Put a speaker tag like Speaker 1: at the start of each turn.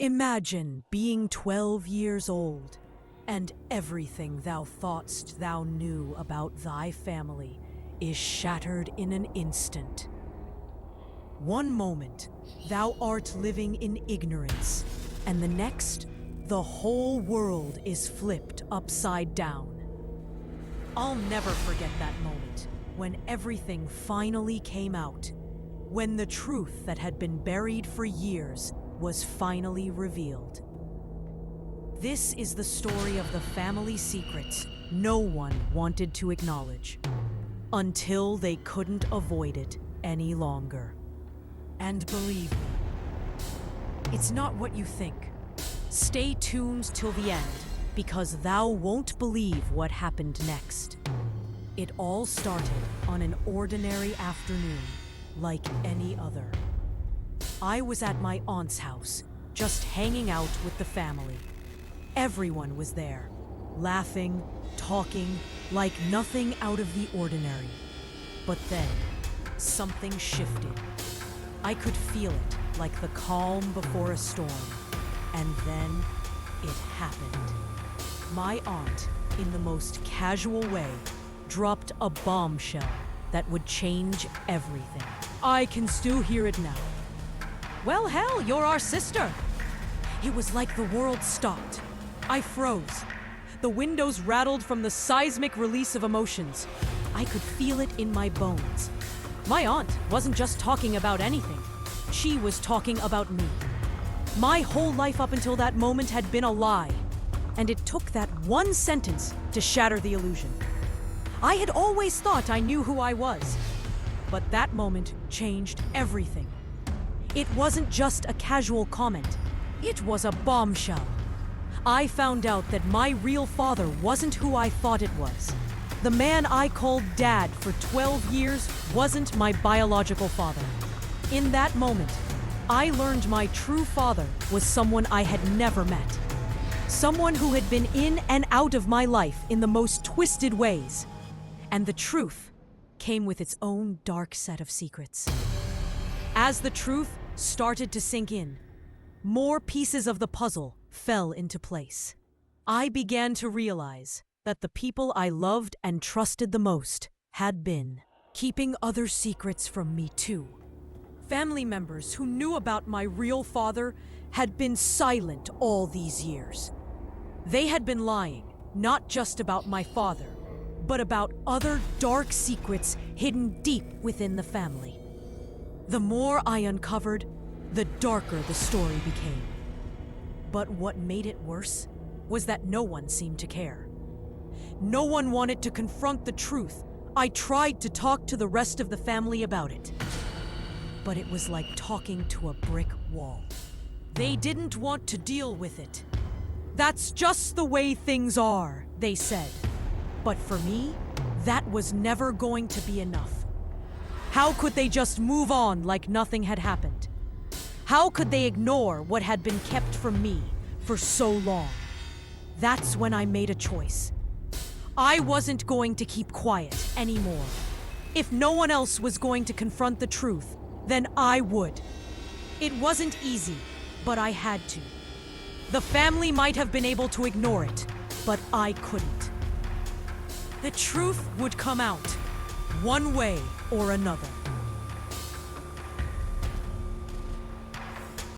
Speaker 1: Imagine being 12 years old, and everything thou thought'st thou knew about thy family is shattered in an instant. One moment, thou art living in ignorance, and the next, the whole world is flipped upside down. I'll never forget that moment, when everything finally came out, when the truth that had been buried for years was finally revealed. This is the story of the family secrets no one wanted to acknowledge, until they couldn't avoid it any longer. And believe me, it's not what you think. Stay tuned till the end, because thou won't believe what happened next. It all started on an ordinary afternoon, like any other. I was at my aunt's house, just hanging out with the family. Everyone was there, laughing, talking, like nothing out of the ordinary. But then, something shifted. I could feel it, like the calm before a storm. And then, it happened. My aunt, in the most casual way, dropped a bombshell that would change everything. I can still hear it now. Well, hell, you're our sister. It was like the world stopped. I froze. The windows rattled from the seismic release of emotions. I could feel it in my bones. My aunt wasn't just talking about anything. She was talking about me. My whole life up until that moment had been a lie, and it took that one sentence to shatter the illusion. I had always thought I knew who I was, but that moment changed everything. It wasn't just a casual comment. It was a bombshell. I found out that my real father wasn't who I thought it was. The man I called Dad for 12 years wasn't my biological father. In that moment, I learned my true father was someone I had never met. Someone who had been in and out of my life in the most twisted ways. And the truth came with its own dark set of secrets. As the truth started to sink in, more pieces of the puzzle fell into place. I began to realize that the people I loved and trusted the most had been keeping other secrets from me too. Family members who knew about my real father had been silent all these years. They had been lying, not just about my father, but about other dark secrets hidden deep within the family. The more I uncovered, the darker the story became. But what made it worse was that no one seemed to care. No one wanted to confront the truth. I tried to talk to the rest of the family about it, but it was like talking to a brick wall. They didn't want to deal with it. That's just the way things are, they said. But for me, that was never going to be enough. How could they just move on like nothing had happened? How could they ignore what had been kept from me for so long? That's when I made a choice. I wasn't going to keep quiet anymore. If no one else was going to confront the truth, then I would. It wasn't easy, but I had to. The family might have been able to ignore it, but I couldn't. The truth would come out, one way or another.